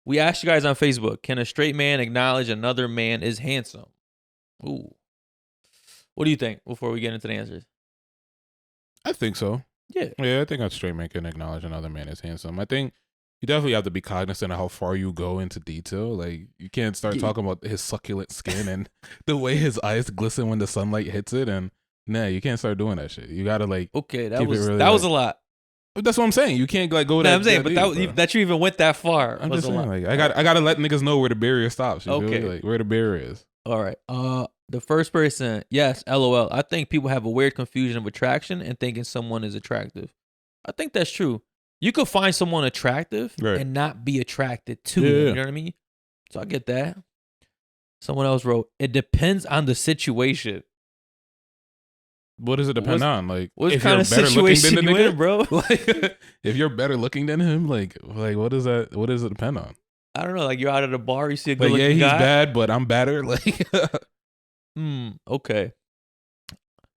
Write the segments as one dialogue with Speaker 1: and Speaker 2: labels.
Speaker 1: We asked you guys on Facebook, can a straight man acknowledge another man is handsome? Ooh. What do you think before we get into the answers?
Speaker 2: I think so.
Speaker 1: Yeah.
Speaker 2: Yeah, I think a straight man can acknowledge another man is handsome. I think you definitely have to be cognizant of how far you go into detail. Like, you can't start
Speaker 1: Yeah.
Speaker 2: talking about his succulent skin and the way his eyes glisten when the sunlight hits it. And nah, you can't start doing that shit. You gotta like.
Speaker 1: Okay, that
Speaker 2: keep it
Speaker 1: was
Speaker 2: really,
Speaker 1: that was a
Speaker 2: like-
Speaker 1: lot.
Speaker 2: That's what I'm saying. You can't like go
Speaker 1: No,
Speaker 2: that.
Speaker 1: I'm saying, but
Speaker 2: deep, bro.
Speaker 1: that you even went that far.
Speaker 2: I'm
Speaker 1: was
Speaker 2: just
Speaker 1: a
Speaker 2: saying,
Speaker 1: lot.
Speaker 2: like, I gotta let niggas know where the barrier stops. You feel
Speaker 1: Okay.
Speaker 2: me? Like where the barrier is.
Speaker 1: All right. The first person, yes, LOL. I think people have a weird confusion of attraction and thinking someone is attractive. I think that's true. You could find someone attractive
Speaker 2: Right.
Speaker 1: and not be attracted to
Speaker 2: Yeah,
Speaker 1: them.
Speaker 2: yeah.
Speaker 1: You know what I mean? So I get that. Someone else wrote, it depends on the situation.
Speaker 2: What does it depend on? Like,
Speaker 1: What
Speaker 2: if
Speaker 1: kind
Speaker 2: you're
Speaker 1: of
Speaker 2: better looking
Speaker 1: situation
Speaker 2: than the
Speaker 1: you
Speaker 2: nigga,
Speaker 1: in, bro?
Speaker 2: like, if you're better looking than him, like what does that? What does it depend on?
Speaker 1: I don't know. Like you're out at a bar, you see a good
Speaker 2: Like, yeah,
Speaker 1: looking
Speaker 2: he's
Speaker 1: guy.
Speaker 2: bad, but I'm better. Like,
Speaker 1: Okay.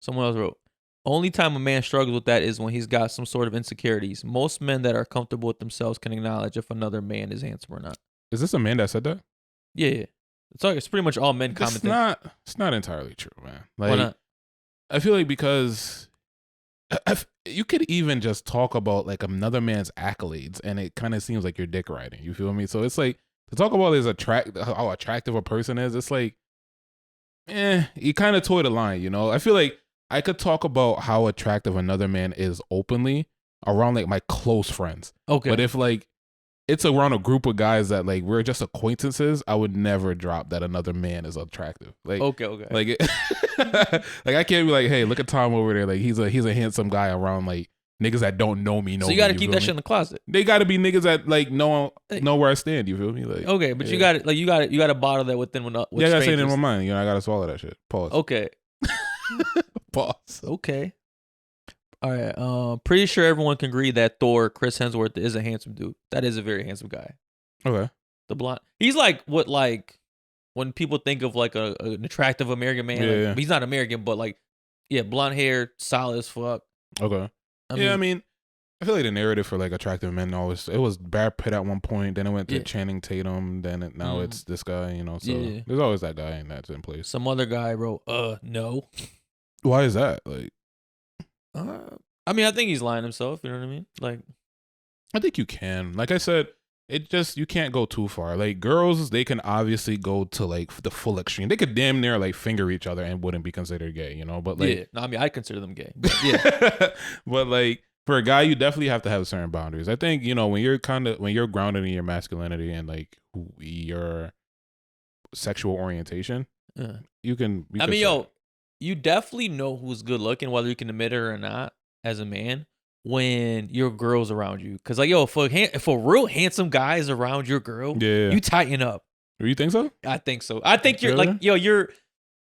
Speaker 1: Someone else wrote, only time a man struggles with that is when he's got some sort of insecurities. Most men that are comfortable with themselves can acknowledge if another man is handsome or not.
Speaker 2: is this a man that said that?
Speaker 1: Yeah. It's pretty much all men
Speaker 2: It's
Speaker 1: commenting.
Speaker 2: It's not entirely true, man. Like,
Speaker 1: Why not?
Speaker 2: I feel like because you could even just talk about like another man's accolades, and it kind of seems like you're dick riding. You feel me? So it's like to talk about how attractive a person is. It's like, you kind of toy the line. You know, I feel like I could talk about how attractive another man is openly around like my close friends.
Speaker 1: Okay.
Speaker 2: But if like it's around a group of guys that like we're just acquaintances, I would never drop that another man is attractive. Like,
Speaker 1: okay.
Speaker 2: like, like I can't be like, hey, look at Tom over there. Like he's a handsome guy around like niggas that don't know me.
Speaker 1: So you got to keep that shit in the closet.
Speaker 2: They got to be niggas that like know where I stand. You feel me? Like,
Speaker 1: Okay, but
Speaker 2: yeah.
Speaker 1: you got to bottle that with
Speaker 2: yeah, I gotta say it in
Speaker 1: strangers.
Speaker 2: my mind. You know, I gotta swallow that shit. Pause.
Speaker 1: Okay.
Speaker 2: Pause.
Speaker 1: Okay. All right. Pretty sure everyone can agree that Thor, Chris Hemsworth, is a handsome dude. That is a very handsome guy.
Speaker 2: Okay.
Speaker 1: The blonde. He's like what like when people think of like an attractive American man.
Speaker 2: Yeah,
Speaker 1: like,
Speaker 2: yeah.
Speaker 1: He's not American, but like, yeah, blonde hair, solid as fuck.
Speaker 2: Okay. I mean, I feel like the narrative for like attractive men always it was Brad Pitt at one point, then it went to Channing Tatum, then now it's this guy. You know, so there's always that guy and that's in place.
Speaker 1: Some other guy wrote, no.
Speaker 2: Why is that? Like,
Speaker 1: I mean, I think he's lying himself. You know what I mean? Like,
Speaker 2: I think you can. Like I said, it just you can't go too far. Like girls, they can obviously go to like the full extreme. They could damn near like finger each other and wouldn't be considered gay. You know, but like,
Speaker 1: yeah. No, I mean, I consider them gay. But yeah.
Speaker 2: but like for a guy, you definitely have to have certain boundaries. I think when you're grounded in your masculinity and like your sexual orientation, you can.
Speaker 1: I mean, you definitely know who's good looking, whether you can admit it or not, as a man, when your girl's around you. Cause like, if a real handsome guy is around your girl, you tighten up.
Speaker 2: Do you think so?
Speaker 1: I think so. I think you're
Speaker 2: Really?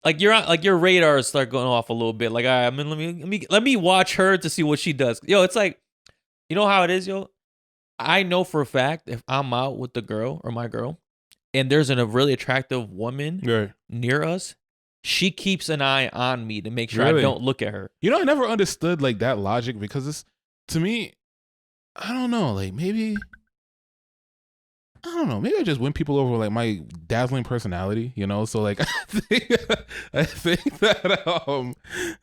Speaker 1: like, you're on, like your radar start going off a little bit. Like, all right, I mean, let me watch her to see what she does. It's like, you know how it is, I know for a fact if I'm out with the girl or my girl, and there's a really attractive woman near us, she keeps an eye on me to make sure I don't look at her.
Speaker 2: You know, I never understood like that logic because it's to me, I don't know, like maybe I just win people over like my dazzling personality, you know? So like I think that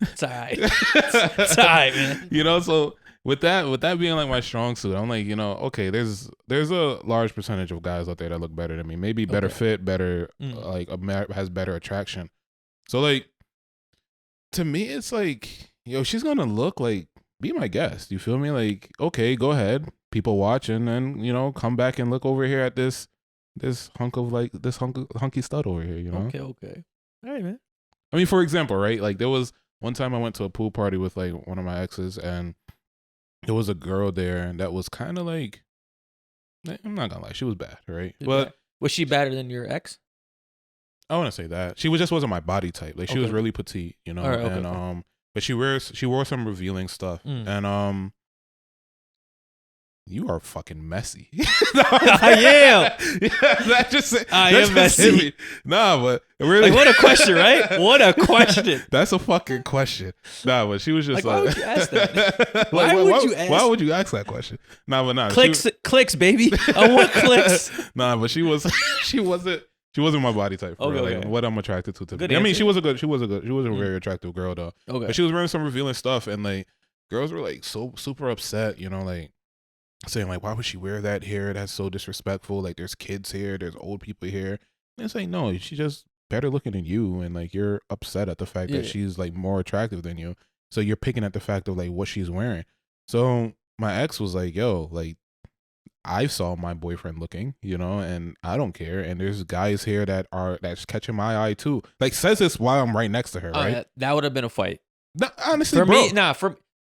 Speaker 1: it's all right. It's all right, man.
Speaker 2: You know, so with that being like my strong suit, I'm like, okay, there's a large percentage of guys out there that look better than me. Maybe better fit, better like has better attraction. So like to me it's like, she's gonna look like be my guest. You feel me? Like, okay, go ahead. People watch and then, come back and look over here at this hunky stud over here,
Speaker 1: Okay. All right, man.
Speaker 2: I mean, for example, right? Like there was one time I went to a pool party with like one of my exes and there was a girl there that was kind of like, I'm not gonna lie, she was bad, right? But
Speaker 1: was she better than your ex?
Speaker 2: I want to say that she just wasn't my body type. Like she was really petite, but she wore some revealing stuff, and you are fucking messy.
Speaker 1: I am.
Speaker 2: Yeah, that just
Speaker 1: I
Speaker 2: that
Speaker 1: am
Speaker 2: just
Speaker 1: messy.
Speaker 2: hit me. Nah, but really,
Speaker 1: Like, what a question, right? What a question.
Speaker 2: That's a fucking question. Nah, but she was just
Speaker 1: Like, why would you ask that?
Speaker 2: Like,
Speaker 1: Why would you ask?
Speaker 2: Why would you ask that question? Nah, but nah.
Speaker 1: Clicks, baby. I want clicks.
Speaker 2: Nah, but she wasn't my body type. For
Speaker 1: Okay,
Speaker 2: real.
Speaker 1: okay.
Speaker 2: Like what I'm attracted to.
Speaker 1: Good
Speaker 2: I mean,
Speaker 1: answer.
Speaker 2: she was a very attractive girl though.
Speaker 1: Okay.
Speaker 2: But she was wearing some revealing stuff, and like girls were like so super upset, you know, like saying like, why would she wear that here? That's so disrespectful. Like there's kids here, there's old people here. And it's like, no, she's just better looking than you, and like you're upset at the fact that she's like more attractive than you. So you're picking at the fact of like what she's wearing. So my ex was like, yo, like I saw my boyfriend looking, you know, and I don't care. And there's guys here that's catching my eye too. Like says this while I'm right next to her, right?
Speaker 1: That would have been a fight.
Speaker 2: No, honestly,
Speaker 1: For
Speaker 2: bro.
Speaker 1: me,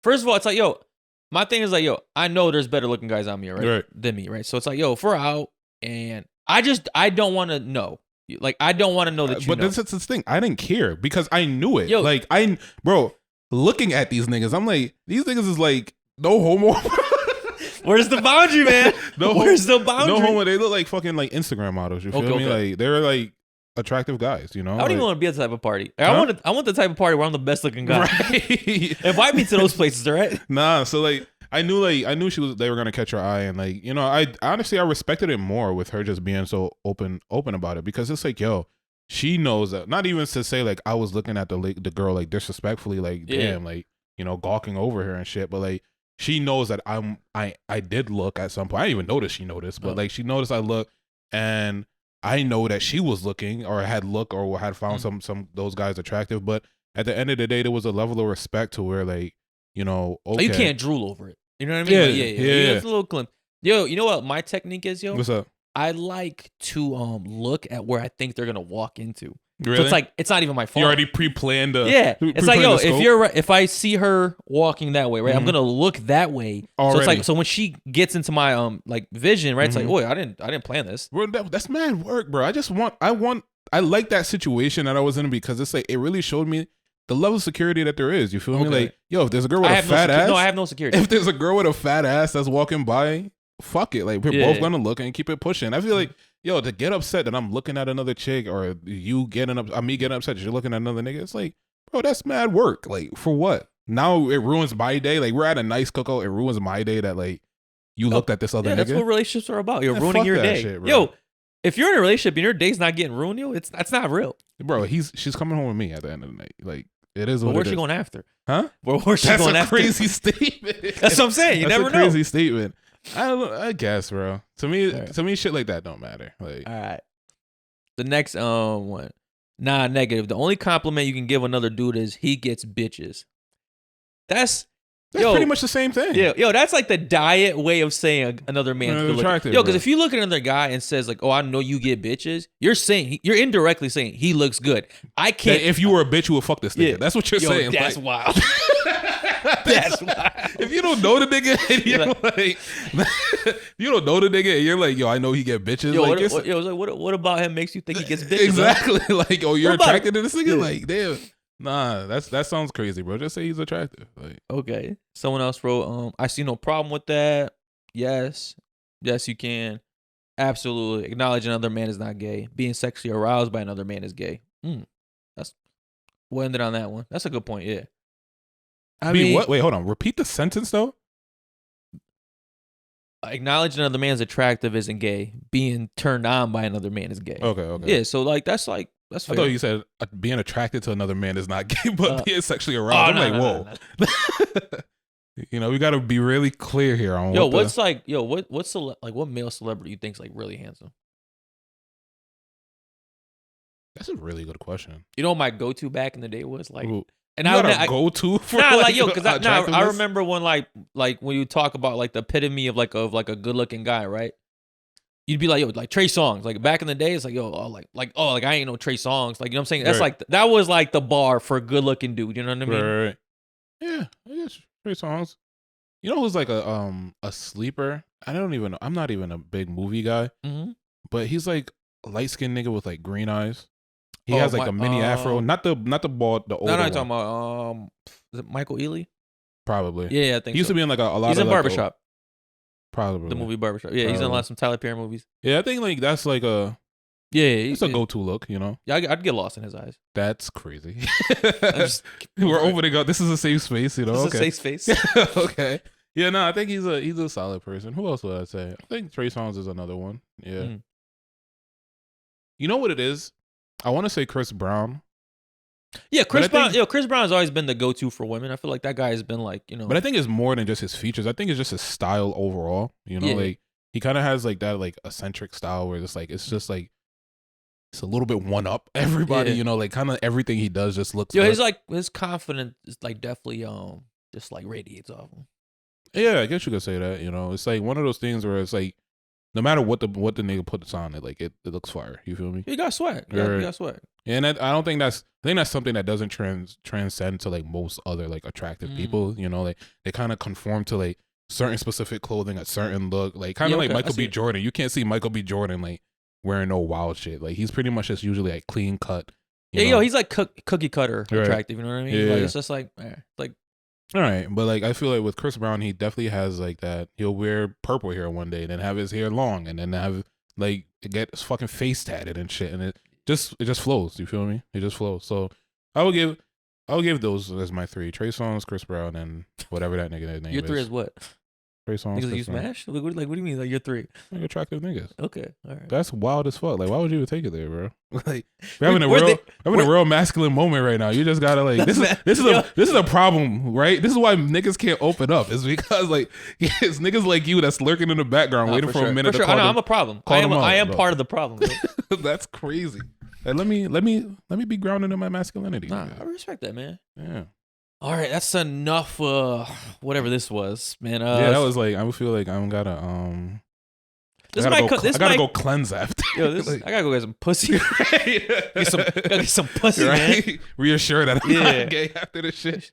Speaker 1: first of all, it's like, yo, my thing is like, yo, I know there's better looking guys on me, right? Than me, right? So it's like, yo, if we're out and I don't want to know. Like, I don't want to know that you
Speaker 2: but
Speaker 1: know.
Speaker 2: this is the thing. I didn't care because I knew it.
Speaker 1: Yo.
Speaker 2: Like, bro, looking at these niggas, I'm like, these niggas is like, no homo.
Speaker 1: Where's the boundary, man? Where's the boundary?
Speaker 2: No homo. They look like fucking like Instagram models. You feel me?
Speaker 1: Okay.
Speaker 2: Like, they're like attractive guys, you know?
Speaker 1: I don't even want to be at the type of party. I want the type of party where I'm the best looking guy.
Speaker 2: Right.
Speaker 1: Invite me to those places, all right?
Speaker 2: Nah, so like I knew they were gonna catch her eye, and like, you know, I honestly I respected it more with her just being so open about it, because it's like, yo, she knows that, not even to say like I was looking at the girl like disrespectfully, like damn, like, you know, gawking over her and shit, but like she knows that I did look at some point. I didn't even notice she noticed, but like she noticed I looked, and I know that she was looking or had looked or had found some those guys attractive, but at the end of the day, there was a level of respect to where, like, you know, okay,
Speaker 1: Like, you can't drool over it. You know what I mean?
Speaker 2: Yeah,
Speaker 1: Like,
Speaker 2: yeah.
Speaker 1: It's a little clean. Yo, you know what my technique is, yo?
Speaker 2: What's up?
Speaker 1: I like to look at where I think they're gonna walk into.
Speaker 2: Really?
Speaker 1: So it's like, it's not even my fault.
Speaker 2: You already pre-planned the
Speaker 1: It's like, yo, if I see her walking that way, right, I'm gonna look that way.
Speaker 2: Already.
Speaker 1: So it's like, so when she gets into my like vision, right, it's like, oh, I didn't plan this.
Speaker 2: Bro, that's mad work, bro. I like that situation that I was in, because it's like it really showed me the level of security that there is. You feel me? Like, yo, if there's a girl with a fat ass,
Speaker 1: I have no security.
Speaker 2: If there's a girl with a fat ass that's walking by, fuck it. Like, we're both gonna look and keep it pushing. I feel like, yo, to get upset that I'm looking at another chick, or you getting me getting upset that you're looking at another nigga, it's like, bro, that's mad work. Like, for what? Now it ruins my day. Like, we're at a nice cookout, it ruins my day that like you looked at this other nigga.
Speaker 1: That's what relationships are about. You're
Speaker 2: Man,
Speaker 1: ruining
Speaker 2: fuck
Speaker 1: your
Speaker 2: that
Speaker 1: day.
Speaker 2: shit, bro.
Speaker 1: Yo, if you're in a relationship and your day's not getting ruined, yo, that's not real.
Speaker 2: Bro, she's coming home with me at the end of the night. Like, it is what
Speaker 1: But where's
Speaker 2: it
Speaker 1: she
Speaker 2: is.
Speaker 1: going after?
Speaker 2: Huh?
Speaker 1: Where's she
Speaker 2: That's
Speaker 1: going
Speaker 2: a
Speaker 1: after?
Speaker 2: crazy statement.
Speaker 1: That's what I'm saying. You
Speaker 2: That's
Speaker 1: never
Speaker 2: a
Speaker 1: know.
Speaker 2: crazy statement. I guess, bro. To me, shit like that don't matter. Like,
Speaker 1: All right. The next one. Nah, negative. The only compliment you can give another dude is he gets bitches. That's
Speaker 2: pretty much the same thing.
Speaker 1: Yeah, yo, that's like the diet way of saying another man's good looking.
Speaker 2: Attractive,
Speaker 1: Yo, because
Speaker 2: bro.
Speaker 1: if you look at another guy and says like, "Oh, I know you get bitches," you're indirectly saying he looks good. I can't.
Speaker 2: If you were a bitch, you would fuck this nigga.
Speaker 1: Yeah.
Speaker 2: That's what you're
Speaker 1: Yo,
Speaker 2: saying.
Speaker 1: that's
Speaker 2: like,
Speaker 1: wild. That's wild.
Speaker 2: If you don't know the nigga, and you're like, you don't know the nigga, and you're like, yo, I know he get bitches.
Speaker 1: Yo,
Speaker 2: like,
Speaker 1: what about him makes you think he gets bitches?
Speaker 2: exactly. Like, oh, you're
Speaker 1: What about
Speaker 2: attracted to this nigga.
Speaker 1: Yeah.
Speaker 2: Like, damn. Nah, that sounds crazy, bro. Just say he's attractive. Like,
Speaker 1: Okay. Someone else wrote, I see no problem with that. Yes, you can. Absolutely. Acknowledge another man is not gay. Being sexually aroused by another man is gay. We'll end it on that one. That's a good point, yeah. I mean,
Speaker 2: what? Wait, hold on. Repeat the sentence though.
Speaker 1: Acknowledging another man's attractive isn't gay. Being turned on by another man is gay.
Speaker 2: Okay.
Speaker 1: Yeah, so that's fair.
Speaker 2: I thought you said being attracted to another man is not gay, but being sexually aroused. I'm like, whoa.
Speaker 1: No.
Speaker 2: You know, we got to be really clear here on
Speaker 1: Yo, what male celebrity you think's like really handsome?
Speaker 2: That's a really good question.
Speaker 1: You know what my go-to back in the day was like,
Speaker 2: Ooh.
Speaker 1: and
Speaker 2: You
Speaker 1: I
Speaker 2: got
Speaker 1: would
Speaker 2: a go-to for
Speaker 1: because I
Speaker 2: attractiveness?
Speaker 1: remember when like when you talk about like the epitome of like a good-looking guy, right? You'd be like, yo, like Trey Songz. Like back in the day, it's like, yo, like I ain't no Trey Songz. Like, you know what I'm saying? That's
Speaker 2: Right.
Speaker 1: like that was like the bar for a good-looking dude. You know what I mean?
Speaker 2: Right. Yeah, I guess Trey Songz. You know who's like a sleeper? I'm not even a big movie guy,
Speaker 1: Mm-hmm.
Speaker 2: but he's like a light-skinned nigga with like green eyes. He has like a mini afro, not the bald, the older
Speaker 1: No,
Speaker 2: one.
Speaker 1: I'm talking about is it Michael Ealy?
Speaker 2: Probably.
Speaker 1: Yeah, I think
Speaker 2: He used
Speaker 1: so.
Speaker 2: to be in like a lot
Speaker 1: He's
Speaker 2: of
Speaker 1: in
Speaker 2: like,
Speaker 1: Barbershop.
Speaker 2: Probably
Speaker 1: The movie Barbershop. Yeah, he's in a lot of some Tyler Perry movies.
Speaker 2: Yeah, I think like that's like a it's a go-to look, you know.
Speaker 1: Yeah, I'd get lost in his eyes.
Speaker 2: That's crazy. We're opening up. This is a safe space, you know.
Speaker 1: This is a safe space.
Speaker 2: Okay. Yeah, no, I think he's a solid person. Who else would I say? I think Trey Songz is another one. Yeah. You know what it is? I want to say Chris Brown.
Speaker 1: Yeah, Chris Brown. Chris Brown has always been the go-to for women. I feel like that guy has been like, you know.
Speaker 2: But I think it's more than just his features. I think it's just his style overall. You know, like he kind of has like that like eccentric style where it's just like it's a little bit one up everybody. You know, like kind of everything he does just looks.
Speaker 1: His confidence is like definitely just like radiates off him.
Speaker 2: Yeah, I guess you could say that. You know, it's like one of those things where it's like no matter what the nigga puts on it, like it looks fire. You feel me?
Speaker 1: He got swag. Yeah, he got swag.
Speaker 2: And I don't think I think that's something that doesn't transcend to like most other like attractive people. You know, like they kind of conform to like certain specific clothing, a certain look, like kind of like Michael B. Jordan. You can't see Michael B. Jordan like wearing no wild shit. Like he's pretty much just usually like clean cut.
Speaker 1: He's like cookie cutter attractive. You know what I mean?
Speaker 2: Yeah.
Speaker 1: Like, it's just like
Speaker 2: all right, but like I feel like with Chris Brown, he definitely has like that. He'll wear purple hair one day, and then have his hair long, and then have like get his fucking face tatted and shit, and it just flows. You feel me? It just flows. So I would give those as my three: Trey Songz, Chris Brown, and whatever that nigga name is.
Speaker 1: Your three is what?
Speaker 2: Trey Songz.
Speaker 1: Niggas you smash? Like, what do you mean? Like your three?
Speaker 2: Like attractive niggas.
Speaker 1: Okay, all right.
Speaker 2: That's wild as fuck. Like, why would you even take it there, bro? Like, we're having a real masculine moment right now. You just gotta like this is a problem, right? This is why niggas can't open up. It's because like it's niggas like you that's lurking in the background waiting for a minute to call them.
Speaker 1: I'm a problem. I am part of the problem.
Speaker 2: That's crazy. Like, let me be grounded in my masculinity.
Speaker 1: Nah, I respect that, man.
Speaker 2: Yeah.
Speaker 1: All right, that's enough. Whatever this was, man.
Speaker 2: Yeah, that was like I feel like I'm gotta I gotta go cleanse after.
Speaker 1: Yo, I gotta go get some pussy. Gotta get some pussy, right? Man.
Speaker 2: Reassure that I'm not gay after this shit.